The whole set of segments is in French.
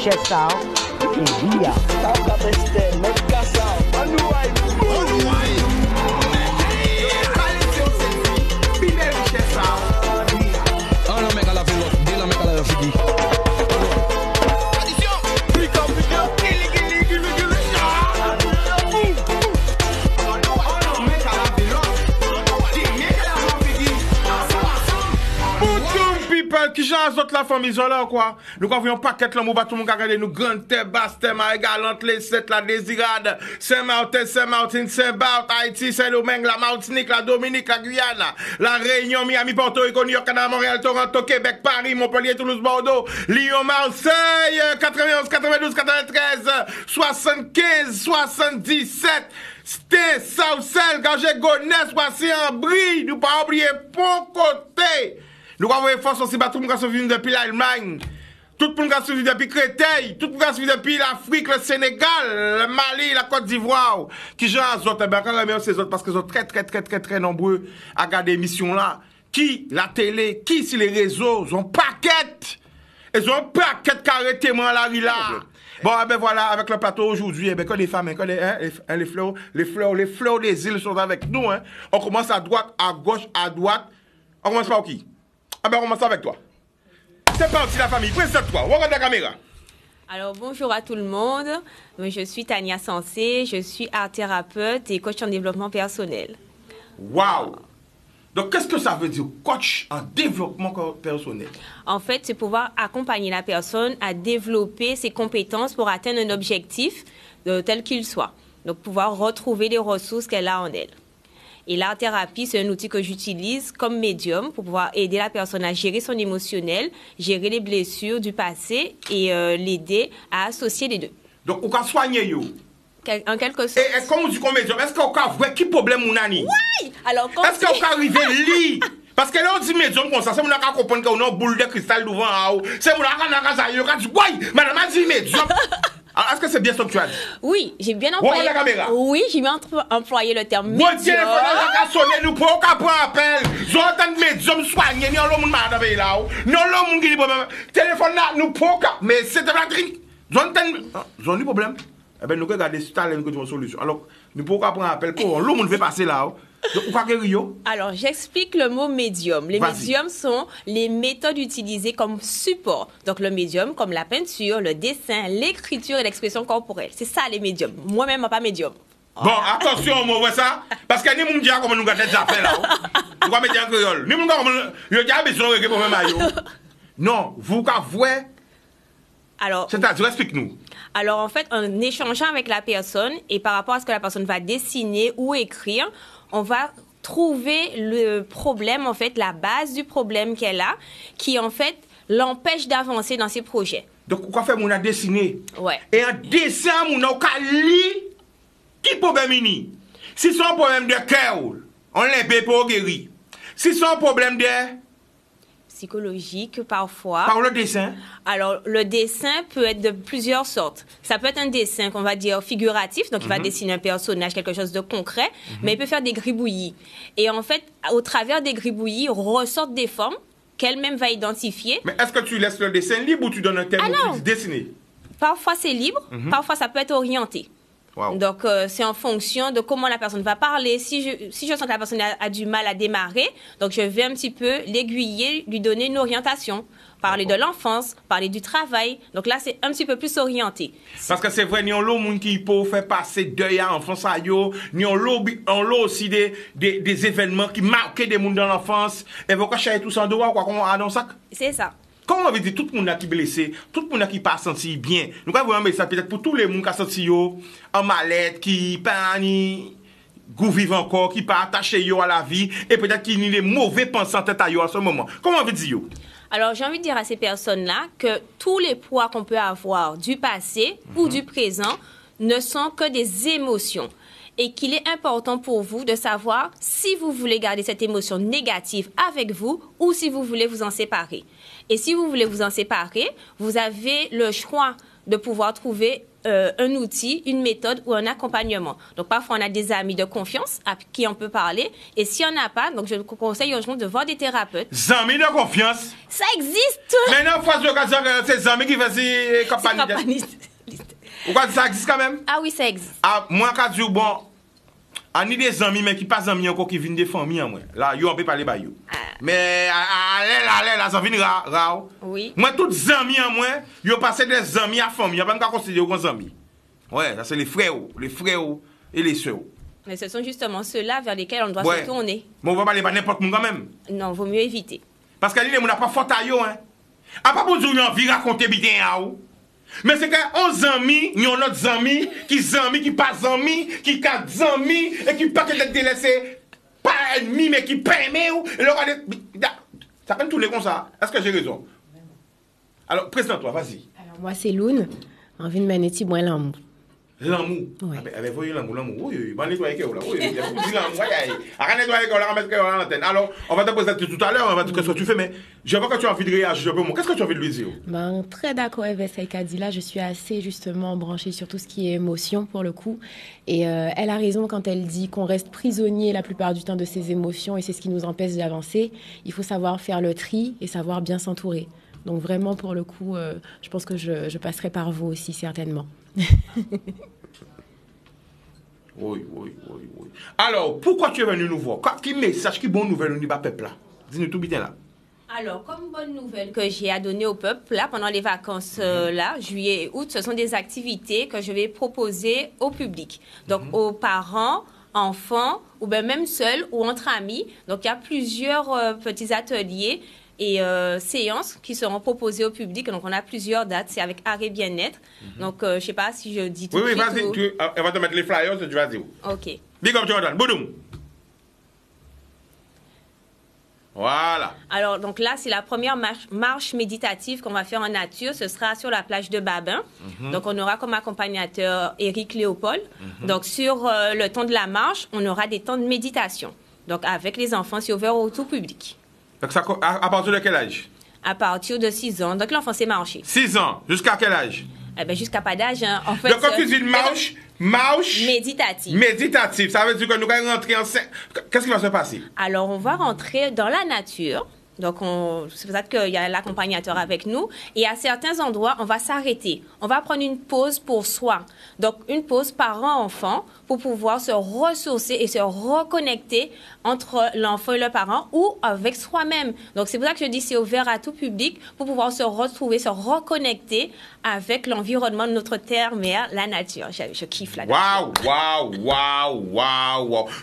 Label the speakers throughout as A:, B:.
A: richesse et ria.
B: Qui change autres la famille là quoi. Nous avons un paquet là, nous tout le monde regarder nous grande terre basse terre galante les sept la désirade Saint-Martin Saint-Barth Haïti Saint-Domingue la Martinique la Dominique la Guyane la Réunion Miami Porto Rico New York Canada Montréal Toronto Québec Paris Montpellier Toulouse Bordeaux Lyon Marseille 91 92 93 75 77 C'était Southside Gagé Gonesse voici en brie nous pas oublier bon côté. Nous avons une force aussi, tout le monde qui venu depuis l'Allemagne, tout le monde qui venu depuis Créteil, tout le monde qui venu depuis l'Afrique, le Sénégal, le Mali, la Côte d'Ivoire, qui j'ai un autres, ben quand même ces autres, parce qu'ils sont très nombreux à regarder l'émission là, qui, la télé, qui, sur les réseaux, ils ont ils ont un paquet carré témoin là, là. Bon, ben voilà, avec le plateau aujourd'hui, ben, que les femmes, que les fleurs des îles sont avec nous, hein. On commence à droite, à gauche, à droite. On commence par qui? Ah ben on commence avec toi. C'est parti la famille, présente-toi, regarde la caméra.
C: Alors bonjour à tout le monde, je suis Tania Sensé, je suis art thérapeute et coach en développement personnel.
B: Waouh! Donc qu'est-ce que ça veut dire coach en développement personnel?
C: En fait, c'est pouvoir accompagner la personne à développer ses compétences pour atteindre un objectif tel qu'il soit. Donc pouvoir retrouver les ressources qu'elle a en elle. Et l'art-thérapie, c'est un outil que j'utilise comme médium pour pouvoir aider la personne à gérer son émotionnel, gérer les blessures du passé et l'aider à associer les deux.
B: Donc, on peut soigner yo.
C: En quelque sorte.
B: Et comme on dit comme médium, est-ce qu'on peut voir qui problème on a ni?
C: Oui! Alors,
B: est-ce qu'on peut arriver li? Parce que là, on dit médium comme ça, c'est mon qui comprendre qu'on a une boule de cristal devant en haut. C'est mon qui dit, oui, madame a dit médium. Alors, est-ce que c'est bien ce que tu as dit?
C: Oui, j'ai bien employé.
B: La caméra.
C: Oui, j'ai bien employé le terme
B: médium.
C: Bon téléphone,
B: on a sonné, nous pouvons prendre appel. J'entends médium soigner, nous avons l'homme madame là. Nous l'homme qui dit téléphone là, nous pouvons. Mais c'est de la trique. J'entends un problème. Eh bien, nous regardons ce talent que tu as une solution. Alors, nous pouvons prendre appel pour l'homme veut passer là.
C: Alors, j'explique le mot médium. Les médiums sont les méthodes utilisées comme support. Donc, le médium, comme la peinture, le dessin, l'écriture et l'expression corporelle. C'est ça, les médiums. Moi-même, pas médium.
B: Bon, attention, moi, voit ça. Parce que nous, nous disons comment nous gardons des affaires là. Nous allons mettre en créole. Nous, nous avons besoin de pour même. Non, vous, vous
C: alors,
B: c'est-à-dire, explique-nous.
C: Alors, en fait, en échangeant avec la personne et par rapport à ce que la personne va dessiner ou écrire, on va trouver le problème, en fait, la base du problème qu'elle a, qui, en fait, l'empêche d'avancer dans ses projets.
B: Donc, quoi faire, on a dessiné.
C: Ouais.
B: Et en dessin, on a lire qui problème ini. Si c'est un problème de cœur, on l'a pour guérir. Si c'est un problème de
C: psychologique parfois.
B: Par le dessin?
C: Alors, le dessin peut être de plusieurs sortes. Ça peut être un dessin qu'on va dire figuratif, donc il va dessiner un personnage, quelque chose de concret, mais il peut faire des gribouillis. Et en fait, au travers des gribouillis, ressortent des formes qu'elle-même va identifier.
B: Mais est-ce que tu laisses le dessin libre ou tu donnes un thème où tu dessiner?
C: Parfois, c'est libre, parfois, ça peut être orienté.
B: Wow.
C: Donc, c'est en fonction de comment la personne va parler. Si je sens que la personne a du mal à démarrer, donc je vais un petit peu l'aiguiller, lui donner une orientation. Parler de l'enfance, parler du travail. Donc là, c'est un petit peu plus orienté.
B: Parce que c'est vrai, nous avons des gens qui peuvent faire passer deuil à l'enfance. Nous avons aussi des événements qui marquent des gens dans l'enfance. Et vous cachez tout ça en dehors, quoi, comme dans sac.
C: C'est ça.
B: Comment on veut dire tout le monde qui est blessé, tout le monde qui pas senti bien. Nous avons un message peut-être pour tous les gens qui sont senti en mal-être, qui pas ni goût vivre encore, qui pas attaché à la vie et peut-être qui ont des mauvais pensants en tête à ce moment. Comment on veut dire?
C: Alors, j'ai envie de dire à ces personnes-là que tous les poids qu'on peut avoir du passé ou du présent ne sont que des émotions. Et qu'il est important pour vous de savoir si vous voulez garder cette émotion négative avec vous ou si vous voulez vous en séparer. Et si vous voulez vous en séparer, vous avez le choix de pouvoir trouver un outil, une méthode ou un accompagnement. Donc, parfois, on a des amis de confiance à qui on peut parler. Et si on n'a pas, donc je conseille aux gens de voir des thérapeutes.
B: Amis de confiance?
C: Ça existe!
B: Mais non, fois c'est des amis qui font ces campagnes. Ou quoi, ça existe quand même?
C: Ah oui, ça existe.
B: Ah, moi, quand je dis, bon, on a des amis, mais qui pas des amis encore qui viennent des familles, moi. Là, on peut parler, bah, yo. Mais, allez, ça vient rare.
C: Oui.
B: Moi, tous les amis, moi, ils ont passé des amis à famille. Ils ne pas considérer comme amis. Ouais, ça, c'est les frères et les sœurs.
C: Mais ce sont justement ceux-là vers lesquels on doit se tourner.
B: Mais on va parler pas n'importe où quand même.
C: Non, vaut mieux éviter.
B: Parce que les gens n'ont pas faute à eux, hein. À pas pour dire qu'ils ont envie de raconter bien à eux. Mais c'est que 11 amis, il y a d'autres amis, qui pas amis, qui 4 amis, et qui pas être délaissés, pas ennemis, mais qui permet ou. Et là, ça fait tous les comme ça. Est-ce que j'ai raison? Alors, présente-toi, vas-y.
D: Alors, moi, c'est Loun. Envie de m'aider, moi, l'amour.
B: L'amour?
D: Oui.
B: Avec vous, l'amour. Oui, bon, nettoyer que là. Oui, l'amour. Arrête de nettoyer que là, remettre que là, l'antenne. Alors, on va te présenter tout à l'heure, on va dire ce que tu fais, mais je vois que tu as envie de réagir un peu. Qu'est-ce que tu as envie de lui dire?
D: Ben, très d'accord avec ce qu'elle dit là. Je suis assez, justement, branchée sur tout ce qui est émotion, pour le coup. Et elle a raison quand elle dit qu'on reste prisonnier la plupart du temps de ses émotions et c'est ce qui nous empêche d'avancer. Il faut savoir faire le tri et savoir bien s'entourer. Donc, vraiment, pour le coup, je pense que je passerai par vous aussi, certainement.
B: Oui. Alors, pourquoi tu es venu nous voir? Quel message, quelle bonne nouvelle nous dit peuple là? Dis-nous tout bien là.
C: Alors, comme bonne nouvelle que j'ai à donner au peuple, là, pendant les vacances, là, juillet et août, ce sont des activités que je vais proposer au public. Donc, aux parents, enfants, ou bien même seuls ou entre amis. Donc, il y a plusieurs petits ateliers et séances qui seront proposées au public. Donc, on a plusieurs dates. C'est avec Arrêt Bien-être. Donc, je ne sais pas si je dis tout de suite.
B: Oui, vas-y. Elle va te mettre les flyers, tu vas dire.
C: OK.
B: Big up, Jordan. Boudoum. Voilà.
C: Alors, donc là, c'est la première marche méditative qu'on va faire en nature. Ce sera sur la plage de Babin. Donc, on aura comme accompagnateur Éric Léopold. Donc, sur le temps de la marche, on aura des temps de méditation. Donc, avec les enfants, c'est ouvert au tout public.
B: Donc, ça, à partir de quel âge?
C: À partir de 6 ans. Donc, l'enfant sait marcher.
B: 6 ans. Jusqu'à quel âge?
C: Eh bien, jusqu'à pas d'âge. Hein. En fait,
B: donc, quand tu dis marche
C: méditative.
B: Méditative. Ça veut dire que nous allons rentrer en... Qu'est-ce qui va se passer?
C: Alors, on va rentrer dans la nature. Donc, c'est pour ça qu'il y a l'accompagnateur avec nous. Et à certains endroits, on va s'arrêter. On va prendre une pause pour soi. Donc, une pause parent-enfant pour pouvoir se ressourcer et se reconnecter entre l'enfant et le parent ou avec soi-même. Donc, c'est pour ça que je dis c'est ouvert à tout public pour pouvoir se retrouver, se reconnecter avec l'environnement de notre terre-mère, la nature. Je kiffe la nature.
B: Waouh.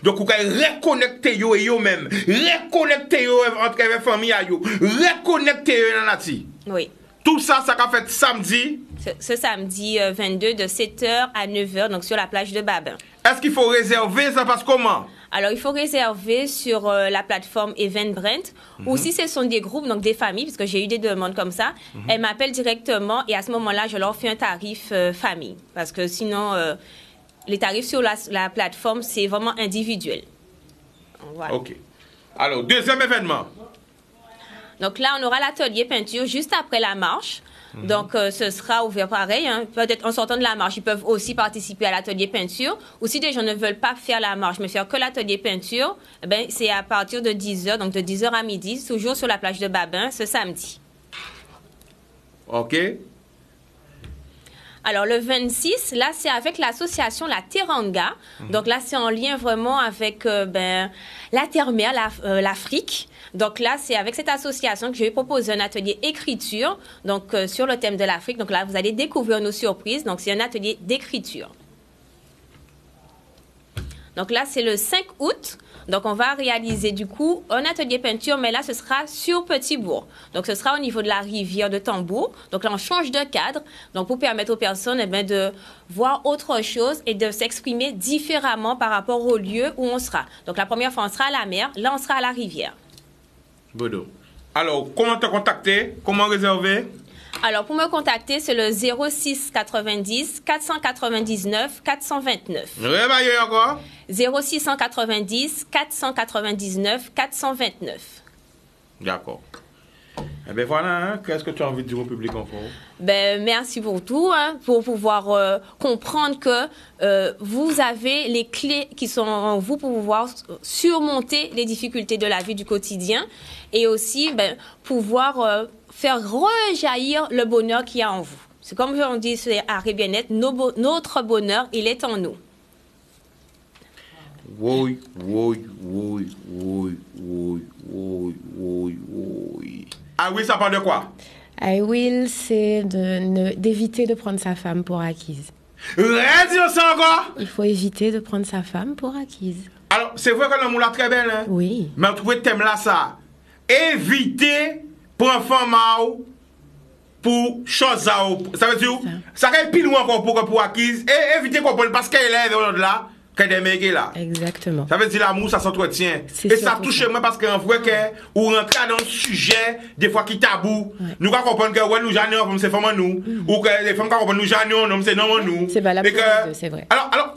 B: Donc, vous pouvez reconnecter vous-même. Reconnecter vous entre les familles. Reconnecter dans la nature.
C: Oui.
B: Tout ça, ça a fait samedi.
C: Ce samedi 22 de 7h à 9h, donc sur la plage de Babin.
B: Est-ce qu'il faut réserver? Ça passe comment?
C: Alors, il faut réserver sur la plateforme Eventbrite ou si ce sont des groupes, donc des familles, parce que j'ai eu des demandes comme ça, elles m'appellent directement et à ce moment-là, je leur fais un tarif famille. Parce que sinon, les tarifs sur la plateforme, c'est vraiment individuel. Voilà.
B: OK. Alors, deuxième événement.
C: Donc là, on aura l'atelier peinture juste après la marche. Donc, ce sera ouvert pareil. Hein. Peut-être en sortant de la marche, ils peuvent aussi participer à l'atelier peinture. Ou si des gens ne veulent pas faire la marche, mais faire que l'atelier peinture, eh ben, c'est à partir de 10h, donc de 10h à midi, toujours sur la plage de Babin, ce samedi.
B: OK.
C: Alors, le 26, là, c'est avec l'association La Teranga. Donc là, c'est en lien vraiment avec la terre-mère, l'Afrique. Donc là, c'est avec cette association que je vais proposer un atelier écriture, donc sur le thème de l'Afrique. Donc là, vous allez découvrir nos surprises. Donc, c'est un atelier d'écriture. Donc là, c'est le 5 août. Donc, on va réaliser du coup un atelier peinture, mais là, ce sera sur Petit-Bourg. Donc, ce sera au niveau de la rivière de Tambour. Donc là, on change de cadre, donc pour permettre aux personnes de voir autre chose et de s'exprimer différemment par rapport au lieu où on sera. Donc, la première fois, on sera à la mer. Là, on sera à la rivière.
B: Bodo. Alors, comment te contacter? Comment réserver?
C: Alors, pour me contacter, c'est le 06 90 499 429.
B: Réveillez encore.
C: 0690 499 429.
B: D'accord. Eh bien voilà, hein, qu'est-ce que tu as envie de dire au public en fond?
C: Ben, merci pour tout, hein, pour pouvoir comprendre que vous avez les clés qui sont en vous pour pouvoir surmonter les difficultés de la vie du quotidien et aussi pouvoir faire rejaillir le bonheur qu'il y a en vous. C'est comme on dit sur Arrêt Bien-être, notre bonheur, il est en nous.
B: Oui. Ah oui, ça parle de quoi?
D: I will, c'est d'éviter de prendre sa femme pour acquise.
B: Redis ça encore!
D: Il faut éviter de prendre sa femme pour acquise.
B: Alors, c'est vrai que l'amour est très belle, hein?
D: Oui.
B: Mais on trouve le thème là, ça. Éviter pour un femme pour chose à ça veut dire, ça va être pile loin encore pour acquise et éviter qu'on prenne parce qu'elle est là. Là.
D: Exactement.
B: Ça veut dire l'amour, ça s'entretient. Et ça touche moi parce qu'en vrai, ou rentrer dans un sujet, des fois qui tabou, nous allons comprendre que ouais, nous j'en c'est vraiment nous, ou que les femmes comprennent nous j'en c'est non nous.
D: C'est valable pour les deux, c'est vrai.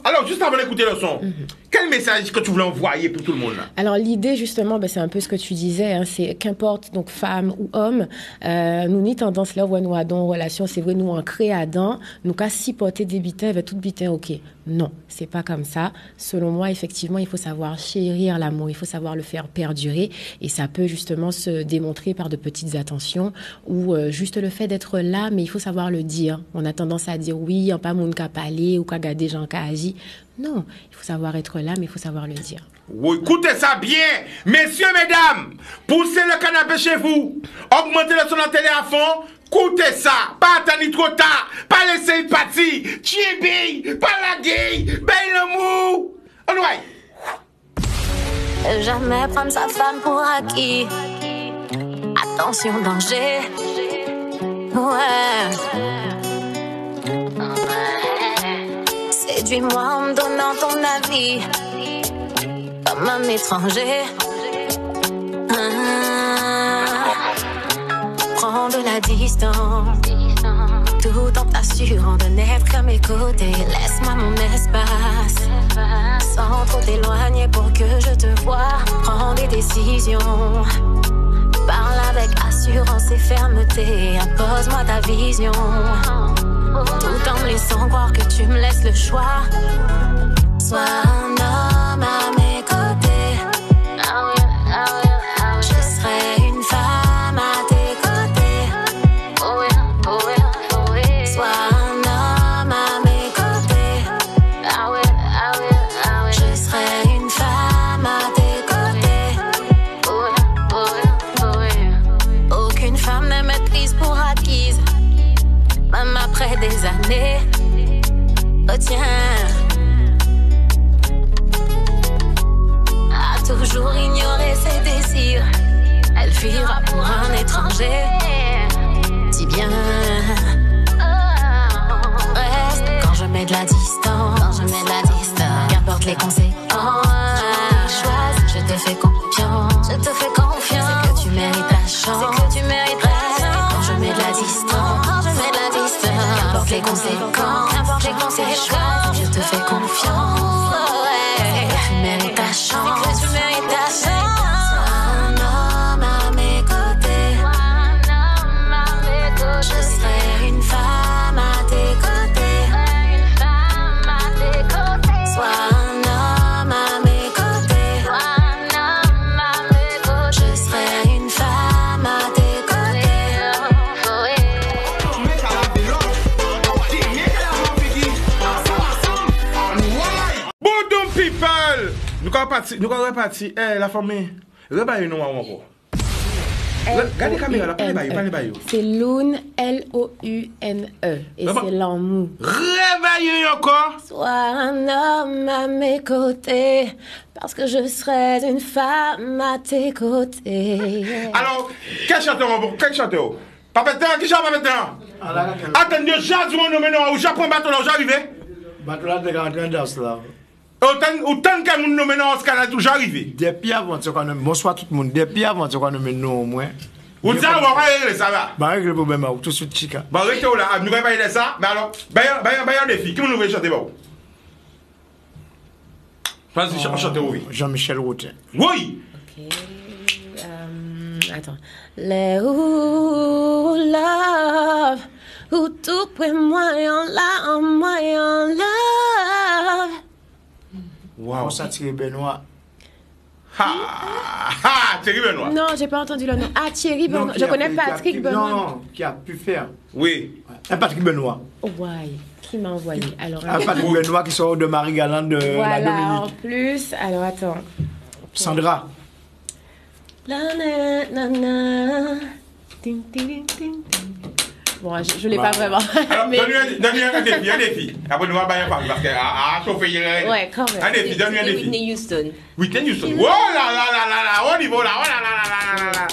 B: Alors, juste avant d'écouter le son, quel message que tu voulais envoyer pour tout le monde là?
D: Alors l'idée justement, c'est un peu ce que tu disais, hein, c'est qu'importe donc femme ou homme, nous ni tendance là où nous avons en relation, c'est vrai nous en créer Adam, nous qu'à si porter des bitins, avec tout bitin ok. Non, c'est pas comme ça. Selon moi, effectivement, il faut savoir chérir l'amour, il faut savoir le faire perdurer et ça peut justement se démontrer par de petites attentions ou juste le fait d'être là, mais il faut savoir le dire. On a tendance à dire oui, il n'y a pas moun qu'à parler ou qu'à garder gens qu'à agir. Non, il faut savoir être là, mais il faut savoir le dire.
B: Oui, écoutez ça bien, messieurs, mesdames, poussez le canapé chez vous, augmentez le son de la télé à fond. Écoutez ça, pas attendre trop tard, pas laisser partir, tiens pas la gay, l'amour. On va.
E: Jamais prendre sa femme pour acquis. Attention, danger. Ouais. Séduis-moi en me donnant ton avis. Comme un étranger. Prends de la distance, tout en t'assurant de n'être qu'à mes côtés. Laisse-moi mon espace, sans trop t'éloigner pour que je te voie. Prends des décisions, parle avec assurance et fermeté. Impose-moi ta vision, tout en me laissant croire que tu me laisses le choix. Sois un homme à mes côtés. Je serai une femme à tes des années, retiens, a toujours ignoré ses désirs. Elle fuira pour un étranger. Dis bien, reste quand je mets de la distance, qu'importe les conséquences. Choisis, je te fais confiance, c'est que tu mérites ta chance, quand je mets de la distance. Qu'importe les conséquences, je te fais confiance. Tu mérites ta chance. Un homme à mes côtés. Je serai une femme à tes côtés. Sois un homme à mes côtés. Je serai une femme à tes côtés.
B: Nous allons repartir. La famille, rebaille nous encore. Regardez la caméra, là, parlez.
D: C'est Lune, L-O-U-N-E. Et c'est l'amour.
B: Réveillez encore.
D: Sois un homme à mes côtés, parce que je serai une femme à tes côtés.
B: Alors, quel chanteur? Papa Tan, qui chante Papa Tan? Attendez, j'ai mon nom maintenant, où j'apprends bateau là, j'arrive.
A: Bateau là, t'es en train de là.
B: Autant que mon nom maintenant, Oscar là, toujours arrivé.
A: Depuis avant, tu connais, bonsoir tout le monde. Depuis avant, tu connais mes noms au moins.
B: Vous dites, on va régler ça va.
A: Bah, régler le problème, tout de suite, chica.
B: Bah, restez là, nous allons parler de ça. Mais alors, un défi. Qui nous veut chanter, bon? Vas-y, chantez, oui.
A: Jean-Michel Routin.
B: Oui.
D: Ok. Attends. Les love, ou tout près moyen là, en moyen love.
A: On s'attire Benoît.
B: Thierry Benoît.
D: Non, j'ai pas entendu le nom. Ah, Thierry Benoît. Je connais Patrick Benoît.
A: Non, qui a pu faire.
B: Oui.
A: Patrick Benoît.
D: Oh, ouais. Qui m'a envoyé? Alors,
A: Patrick Benoît qui sort de Marie-Galante de
D: voilà,
A: la
D: en
A: Dominique.
D: plus. Alors, attends.
A: Sandra.
D: La, na, na, na. Ting, ting, ting, ting. Bon, je l'ai pas vraiment.
B: Alors,
D: Mais...
B: donne-lui un défi. Après, nous allons pas parler parce qu'elle a chauffé hier.
D: Ouais, quand même.
B: Un défi, donne-lui un défi.
C: Whitney Houston.
B: Whitney Houston. Oh là là là là là, au niveau là, oh là là là là là.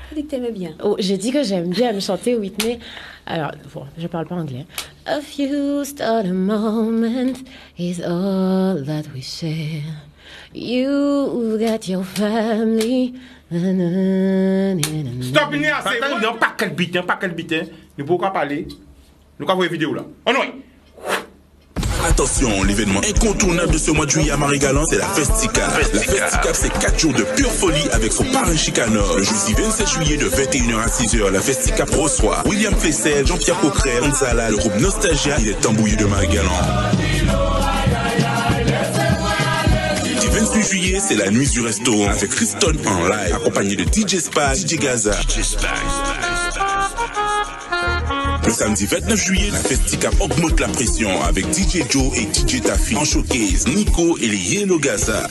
C: Je dis que t'aimais bien.
D: Oh, j'ai dit que j'aime bien me chanter Whitney. Alors, bon, je parle pas anglais. A few start a moment is all that we share. You got your family.
B: Stop, il y a assez. Non, pas quel beat. Nous pouvons pas parler. Nous pouvons voir une vidéo là. Oh non.
F: Attention, l'événement incontournable de ce mois de juillet à Marie-Galante, c'est la Festica. La Festica, c'est 4 jours de pure folie avec son parrain Chicanor. Le jeudi 27 juillet de 21h à 6h, la Festica reçoit William Flessel, Jean-Pierre Coquerel, Ansala, le groupe Nostalgia et les Tambouillus de Marie-Galante. Du 28 juillet, c'est la nuit du restaurant avec Christon en live, accompagné de DJ Spa, DJ Gaza. Le samedi 29 juillet, la Festica augmente la pression avec DJ Joe et DJ Taffy en showcase, Nico et les Yellow Gaza.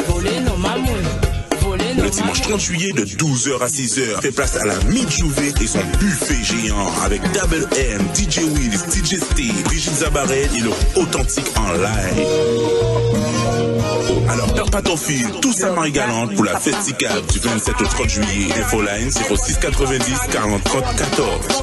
F: Le dimanche 30 juillet de 12h à 6h, fait place à la Mid-Jouvet et son buffet géant avec Double M, DJ Willis, DJ Steve, Brigitte Zabarel et leur authentique en live. Alors perds pas ton fil, tous à Marie-Galante pour la Festica du 27 au 30 juillet. Infoline 06 90 40 30 14.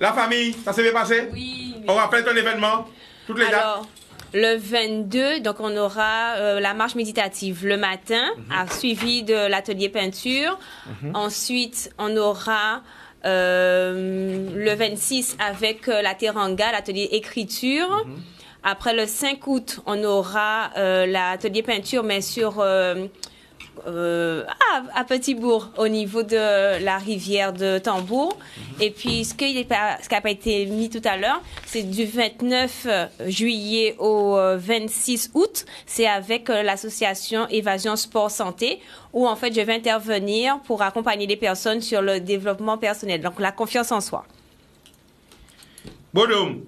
B: La famille, ça s'est bien passé?
C: Oui.
B: On rappelle ton événement, toutes les dates.
C: Alors, le 22, donc on aura la marche méditative le matin, suivi de l'atelier peinture. Ensuite, on aura le 26 avec la Teranga, l'atelier écriture. Après le 5 août, on aura l'atelier peinture, mais sur à Petit-Bourg, au niveau de la rivière de Tambour. Et puis, ce qui n'a pas été mis tout à l'heure, c'est du 29 juillet au 26 août. C'est avec l'association Évasion Sport Santé, où en fait, je vais intervenir pour accompagner les personnes sur le développement personnel, donc la confiance en soi.
B: Bonhomme.